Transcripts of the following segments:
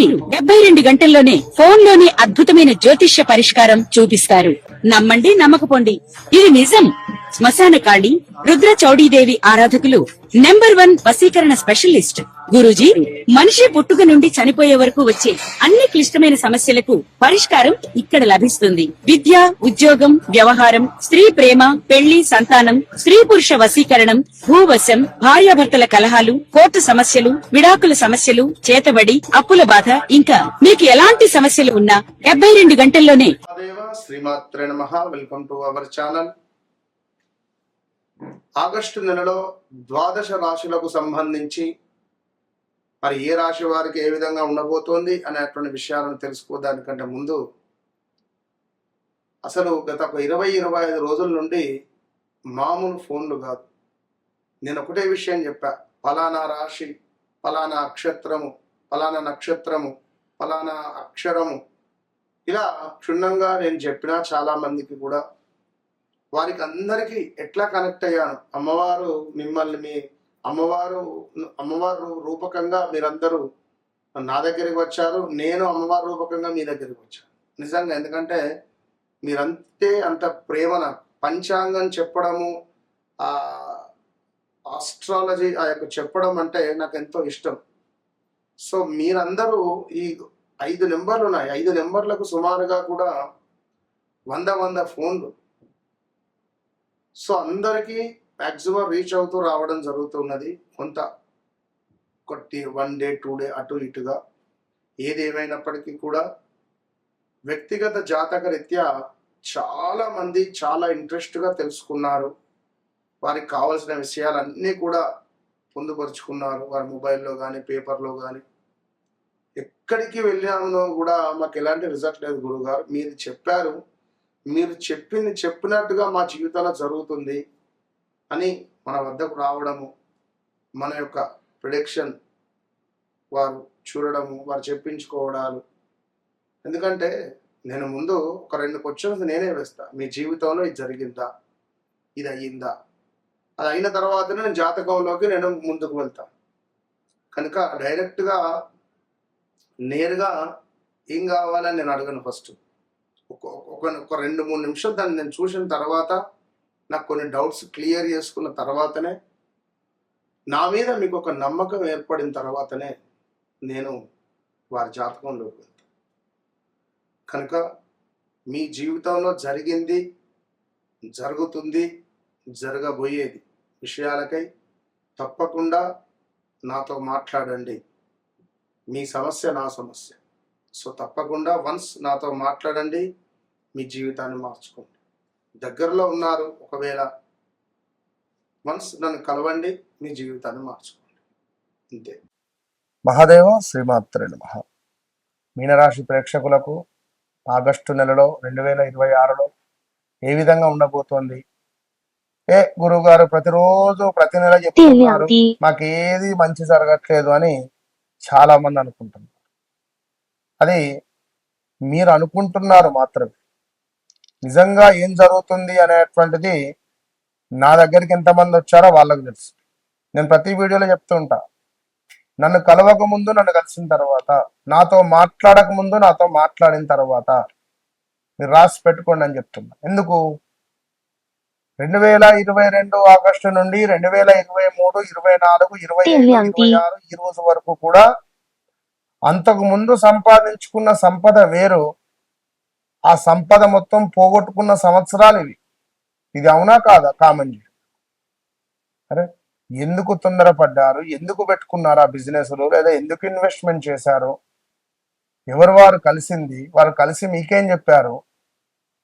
వీరు 72 గంటల్లోనే ఫోన్ లోనే అద్భుతమైన జ్యోతిష్య పరిష్కారం చూపిస్తారు. నమ్మండి, నమ్మకపోండి, ఇది నిజం. శ్మశాన కాళి రుద్ర చౌడీదేవి ఆరాధకులు నంబర్ 1 వశీకరణ స్పెషలిస్ట్ గురూజీ. మనిషి పుట్టుక నుండి చనిపోయే వరకు వచ్చే అన్ని క్లిష్టమైన సమస్యలకు పరిష్కారం ఇక్కడ లభిస్తుంది. విద్య, ఉద్యోగం, వ్యవహారం, స్త్రీ ప్రేమ, పెళ్లి, సంతానం, స్త్రీ పురుష వశీకరణం, భూవశం, భార్యాభర్తల కలహాలు, కోర్టు సమస్యలు, విడాకుల సమస్యలు, చేతబడి, అప్పుల బాధ, ఇంకా మీకు ఎలాంటి సమస్యలు ఉన్నా 72 గంటల్లోనే. శ్రీమాత్రే నమః. Welcome to our channel. August నెలలో ద్వాదశ రాశులకు సంబంధించి మరి ఏ రాశి వారికి ఏ విధంగా ఉండబోతోంది అనేటువంటి విషయాలను తెలుసుకోవడానికంటే ముందు అసలు గత 20-25 రోజుల నుండి మామూలు ఫోన్లు కాదు. నేను ఒకటే విషయం చెప్పా, ఫలానా రాశి, ఫలానా అక్షత్రము, ఫలానా నక్షత్రము, ఫలానా అక్షరము, ఇలా క్షుణ్ణంగా నేను చెప్పినా చాలా మందికి కూడా వారికి అందరికీ ఎట్లా కనెక్ట్ అయ్యాను. అమ్మవారు మిమ్మల్ని, మీ అమ్మవారు రూపకంగా మీరందరూ నా దగ్గరికి వచ్చారు, నేను అమ్మవారి రూపకంగా మీ దగ్గరికి వచ్చాను. నిజంగా, ఎందుకంటే మీరంతే అంత ప్రేమ. నాకు పంచాంగం చెప్పడము, ఆస్ట్రాలజీ ఆ యొక్క చెప్పడం అంటే నాకు ఎంతో ఇష్టం. సో మీరందరూ ఈ 5 నెంబర్లు ఉన్నాయి. 5 నెంబర్లకు సుమారుగా కూడా 100 ఫోన్లు. సో అందరికీ మ్యాక్సిమం రీచ్ అవుతూ రావడం జరుగుతున్నది. కొంత 1 డే 2 డే అటు ఇటుగా ఏది ఏమైనప్పటికీ కూడా వ్యక్తిగత జాతక రీత్యా చాలా మంది చాలా ఇంట్రెస్ట్గా తెలుసుకున్నారు. వారికి కావాల్సిన విషయాలన్నీ కూడా పొందుపరుచుకున్నారు. వారి మొబైల్లో కానీ పేపర్లో కానీ. ఎక్కడికి వెళ్ళామో కూడా మాకు ఎలాంటి రిజల్ట్ లేదు. గురుగారు మీరు చెప్పారు, మీరు చెప్పినట్టుగా మా జీవితంలో జరుగుతుంది అని మన వద్దకు రావడము, మన యొక్క ప్రిడిక్షన్ వారు చూడడము, వారు చెప్పించుకోవడాలు. ఎందుకంటే నేను ముందు ఒక 2 క్వశ్చన్స్ నేనే వేస్తా. మీ జీవితంలో ఇది జరిగిందా, ఇది అయ్యిందా, అది అయిన తర్వాతనే నేను జాతకంలోకి నేను ముందుకు వెళ్తాను. కనుక డైరెక్ట్గా నేరుగా ఏం కావాలని నేను అడగను. ఫస్ట్ ఒక 2-3 నిమిషాలు దాన్ని నేను చూసిన తర్వాత, నాకు కొన్ని డౌట్స్ క్లియర్ చేసుకున్న తర్వాతనే, నా మీద మీకు ఒక నమ్మకం ఏర్పడిన తర్వాతనే నేను వారి జాతకంలోకి వెళ్తాను. కనుక మీ జీవితంలో జరిగింది, జరుగుతుంది, జరగబోయేది విషయాలకై తప్పకుండా నాతో మాట్లాడండి. మీ సమస్య నా సమస్య. సో తప్పకుండా వన్స్ నాతో మాట్లాడండి, మీ జీవితాన్ని మార్చుకోండి. దగ్గరలో ఉన్నారు, ఒకవేళ వన్స్ నన్ను కలవండి, మీ జీవితాన్ని మార్చుకోండి. అంతే. మహాదేవ. శ్రీమాత్రే నమః. మీనరాశి ప్రేక్షకులకు ఆగస్టు నెలలో 2026లో ఏ విధంగా ఉండబోతోంది? గురువుగారు ప్రతిరోజు ప్రతి నెల చెప్తున్నారు, మాకేది మంచి జరగట్లేదు అని చాలా మంది అనుకుంటున్నారు. అది మీరు అనుకుంటున్నారు మాత్రమే. నిజంగా ఏం జరుగుతుంది అనేటువంటిది నా దగ్గరికి ఎంతమంది వచ్చారో వాళ్ళకు తెలుసు. నేను ప్రతి వీడియోలో చెప్తుంటా, నన్ను కలవక ముందు, నన్ను కలిసిన తర్వాత, నాతో మాట్లాడక ముందు, నాతో మాట్లాడిన తర్వాత మీరు రాసి పెట్టుకోండి అని చెప్తున్నా. ఎందుకు? 2022 ఆగస్టు నుండి 2023, 24, 25, 26 ఈ రోజు వరకు కూడా అంతకు ముందు సంపాదించుకున్న సంపద వేరు, ఆ సంపద మొత్తం పోగొట్టుకున్న సంవత్సరాలు ఇవి. ఇది అవునా కాదా? కామెంట్. అరే ఎందుకు తొందరపడ్డారు, ఎందుకు పెట్టుకున్నారు ఆ బిజినెస్లు, లేదా ఎందుకు ఇన్వెస్ట్మెంట్ చేశారు, ఎవరు వారు కలిసింది, వారు కలిసి మీకేం చెప్పారు,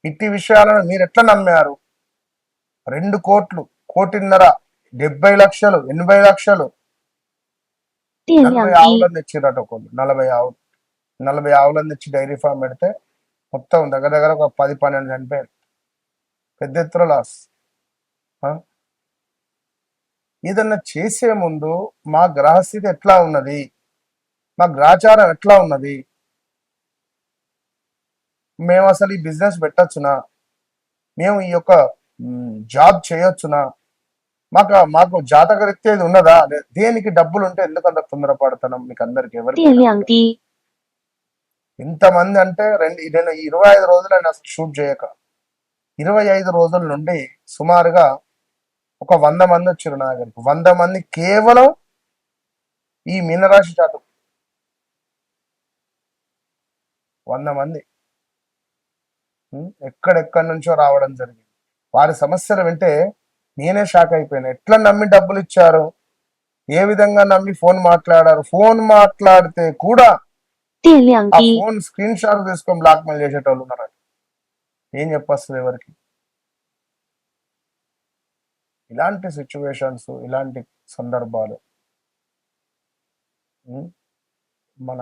ఇట్టి విషయాలను మీరు ఎట్లా నమ్మారు? 2 కోట్లు, 1.5 కోటి, 70 లక్షలు, 80 లక్షలు, 40 ఆవులను తెచ్చిరట ఒకళ్ళు. 40 ఆవులను తెచ్చి డైరీ ఫామ్ పెడితే మొత్తం దగ్గర ఒక 10-12 చనిపోయారు. పెద్ద ఎత్తున లాస్. ఏదన్నా చేసే ముందు మా గ్రహస్థితి ఎట్లా ఉన్నది, మా గ్రహచారం ఎట్లా ఉన్నది, మేము అసలు ఈ బిజినెస్ పెట్టచ్చునా, మేము ఈ యొక్క జాబ్ చేయొచ్చునా, మాకు జాతక రీత్యా ఇది ఉన్నదా, దేనికి డబ్బులు ఉంటే ఎందుకంత తొందరపడతాం? మీకు అందరికి ఎవరికి ఇంతమంది అంటే నేను 25 రోజులు ఆయన అసలు షూట్ చేయక 25 రోజుల నుండి సుమారుగా ఒక 100 మంది వచ్చారు నా దగ్గరికి. 100 మంది కేవలం ఈ మీనరాశి జాతకు. 100 మంది ఎక్కడెక్కడి నుంచో రావడం జరిగింది. వారి సమస్యలు వింటే నేనే షాక్ అయిపోయాను. ఎట్లా నమ్మి డబ్బులు ఇచ్చారు, ఏ విధంగా నమ్మి ఫోన్ మాట్లాడారు. ఫోన్ మాట్లాడితే కూడా ఆ ఫోన్ స్క్రీన్ షాట్ తీసుకొని బ్లాక్ మెయిల్ చేసేటోళ్ళు ఉన్నారు. ఏం చెప్పొస్తుంది ఎవరికి? ఇలాంటి సిచ్యువేషన్స్, ఇలాంటి సందర్భాలు మన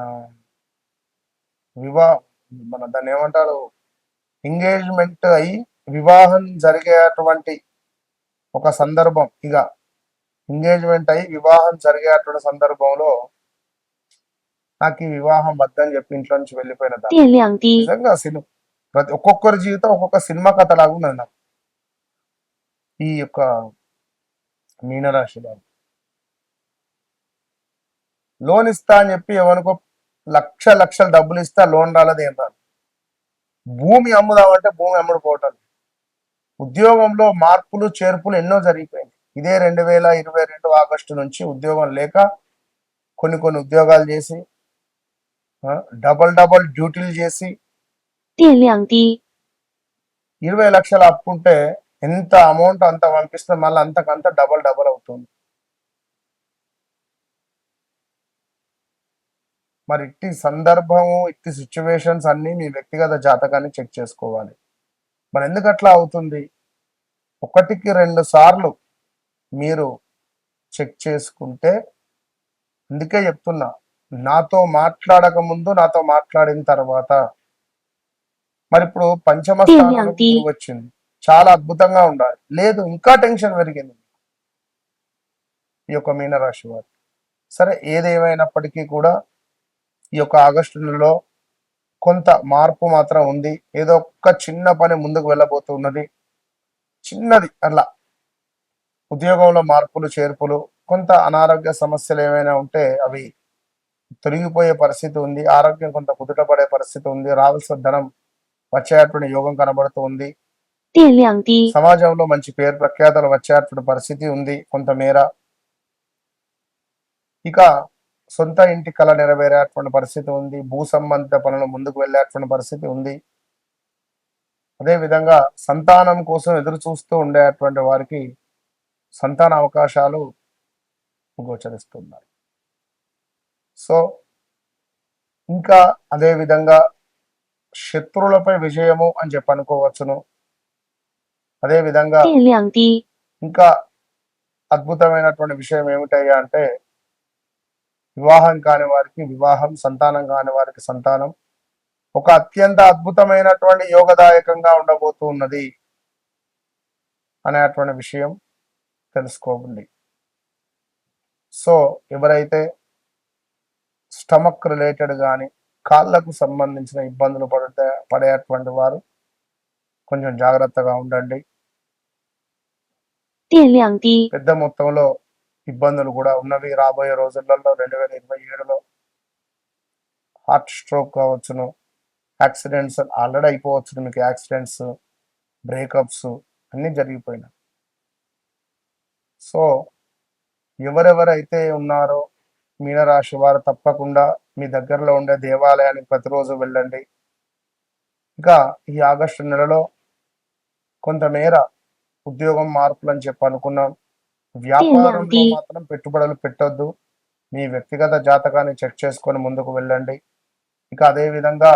మన దాన్ని ఏమంటారు, ఎంగేజ్మెంట్ అయి వివాహం జరిగేటువంటి ఒక సందర్భం, ఇక ఎంగేజ్మెంట్ అయి వివాహం జరిగేటువంటి సందర్భంలో నాకు ఈ వివాహం వద్దని చెప్పి ఇంట్లో నుంచి వెళ్ళిపోయిన నిజంగా ప్రతి ఒక్కొక్కరి జీవితం ఒక్కొక్క సినిమా కథ లాగా ఉన్నది నాకు ఈ యొక్క మీనరాశిలో. లోన్ ఇస్తా అని చెప్పి ఎవరికో లక్షలు డబ్బులు ఇస్తా లోన్ రాలేదు, ఏం రాదు. భూమి అమ్ముదామంటే భూమి అమ్ముడుపోవటం. ఉద్యోగంలో మార్పులు చేర్పులు ఎన్నో జరిగిపోయింది. ఇదే 2022 ఆగస్టు నుంచి ఉద్యోగం లేక కొన్ని ఉద్యోగాలు చేసి డబల్ డ్యూటీలు చేసి 20 లక్షలు అప్పుంటే ఎంత అమౌంట్ అంత పంపిస్తే మళ్ళీ అంతకంత డబల్ అవుతుంది. మరి ఇట్టి సందర్భము, ఇట్టి సిచ్యువేషన్స్ అన్ని మీ వ్యక్తిగత జాతకాన్ని చెక్ చేసుకోవాలి. మరి ఎందుకు అట్లా అవుతుంది? 1కి 2 సార్లు మీరు చెక్ చేసుకుంటే, అందుకే చెప్తున్నా, నాతో మాట్లాడక ముందు, నాతో మాట్లాడిన తర్వాత. మరి ఇప్పుడు పంచమ స్థానంలో గురువు వచ్చింది, చాలా అద్భుతంగా ఉండాలి. లేదు, ఇంకా టెన్షన్ పెరిగింది ఈ యొక్క మీనరాశి వారు. సరే, ఏదేమైనప్పటికీ కూడా ఈ యొక్క ఆగస్టు నెలలో కొంత మార్పు మాత్రం ఉంది. ఏదో ఒక్క చిన్న పని ముందుకు వెళ్ళబోతున్నది, చిన్నది అలా. ఉద్యోగంలో మార్పులు చేర్పులు, కొంత అనారోగ్య సమస్యలు ఏమైనా ఉంటే అవి తొలగిపోయే పరిస్థితి ఉంది. ఆరోగ్యం కొంత కుదుటపడే పరిస్థితి ఉంది. రావాల్సిన ధనం వచ్చేటువంటి యోగం కనబడుతుంది. సమాజంలో మంచి పేరు ప్రఖ్యాతలు వచ్చేటువంటి పరిస్థితి ఉంది కొంతమేర. ఇక సొంత ఇంటి కళ నెరవేరేటువంటి పరిస్థితి ఉంది. భూ సంబంధిత పనులు ముందుకు వెళ్ళేటువంటి పరిస్థితి ఉంది. అదేవిధంగా సంతానం కోసం ఎదురు చూస్తూ ఉండేటువంటి వారికి సంతాన అవకాశాలు గోచరిస్తున్నాయి. సో ఇంకా అదేవిధంగా శత్రువులపై విజయము అని చెప్పి అనుకోవచ్చును. అదేవిధంగా ఇంకా అద్భుతమైనటువంటి విషయం ఏమిటయ్యా అంటే, వివాహం కాని వారికి వివాహం, సంతానం కాని వారికి సంతానం ఒక అత్యంత అద్భుతమైనటువంటి యోగదాయకంగా ఉండబోతున్నది అనేటువంటి విషయం తెలుసుకోండి. సో ఎవరైతే స్టమక్ రిలేటెడ్ కానీ కాళ్ళకు సంబంధించిన ఇబ్బందులు పడేటువంటి వారు కొంచెం జాగ్రత్తగా ఉండండి. పెద్ద మొత్తంలో ఇబ్బందులు కూడా ఉన్నవి. రాబోయే రోజులలో 2027లో హార్ట్ స్ట్రోక్ కావచ్చును, యాక్సిడెంట్స్ ఆల్రెడీ అయిపోవచ్చును. మీకు యాక్సిడెంట్స్, బ్రేకప్స్ అన్నీ జరిగిపోయినాయి. సో ఎవరెవరైతే ఉన్నారో మీనరాశి వారు తప్పకుండా మీ దగ్గరలో ఉండే దేవాలయానికి ప్రతిరోజు వెళ్ళండి. ఇంకా ఈ ఆగస్టు నెలలో కొంతమేర ఉద్యోగం మార్పులు అని చెప్పి అనుకున్నాం. వ్యాపారంలో మాత్రం పెట్టుబడులు పెట్టొద్దు. మీ వ్యక్తిగత జాతకాన్ని చెక్ చేసుకొని ముందుకు వెళ్ళండి. ఇక అదే విధంగా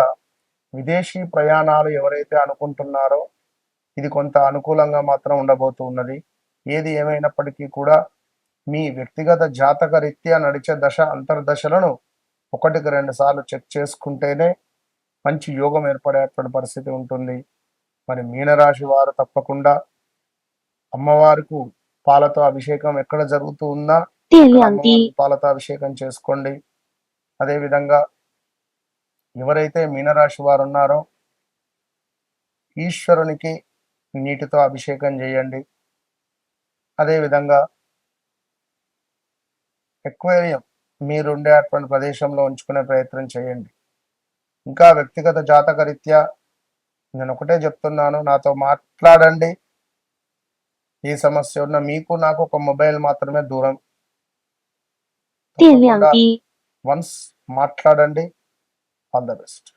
విదేశీ ప్రయాణాలు ఎవరైతే అనుకుంటున్నారో ఇది కొంత అనుకూలంగా మాత్రం ఉండబోతున్నది. ఏది ఏమైనప్పటికీ కూడా మీ వ్యక్తిగత జాతక రీత్యా నడిచే దశ అంతర్దశలను 1కి 2 సార్లు చెక్ చేసుకుంటేనే మంచి యోగం ఏర్పడేటువంటి పరిస్థితి ఉంటుంది. మరి మీనరాశి వారు తప్పకుండా అమ్మవారికి పాలతో అభిషేకం ఎక్కడ జరుగుతూ ఉన్నా పాలతో అభిషేకం చేసుకోండి. అదేవిధంగా ఎవరైతే మీనరాశి వారు ఉన్నారో ఈశ్వరునికి నీటితో అభిషేకం చేయండి. అదేవిధంగా ఎక్వేరియం మీరు ఉండేటువంటి ప్రదేశంలో ఉంచుకునే ప్రయత్నం చేయండి. ఇంకా వ్యక్తిగత జాతక రీత్యా నేను ఒకటే చెప్తున్నాను, నాతో మాట్లాడండి. ఏ సమస్య ఉన్నా మీకు నాకు ఒక మొబైల్ మాత్రమే దూరం. 电量一， వన్స్ మాట్లాడండి. All the best.